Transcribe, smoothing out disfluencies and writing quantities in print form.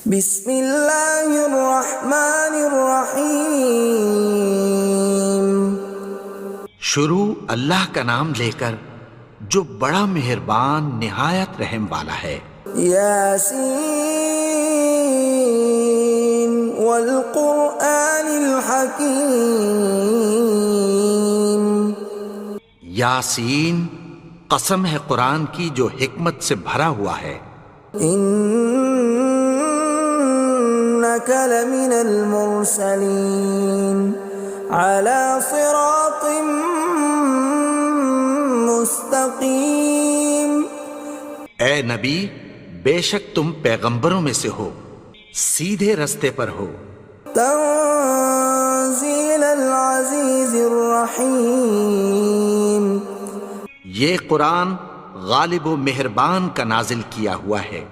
بسم اللہ الرحمن الرحیم۔ شروع اللہ کا نام لے کر جو بڑا مہربان نہایت رحم والا ہے۔ یاسین والقرآن الحکیم۔ یاسین، قسم ہے قرآن کی جو حکمت سے بھرا ہوا ہے۔ انک لمن المرسلین علی صراط مستقیم۔ اے نبی، بے شک تم پیغمبروں میں سے ہو، سیدھے رستے پر ہو۔ تنزیل العزیز الرحیم۔ یہ قرآن غالب و مہربان کا نازل کیا ہوا ہے۔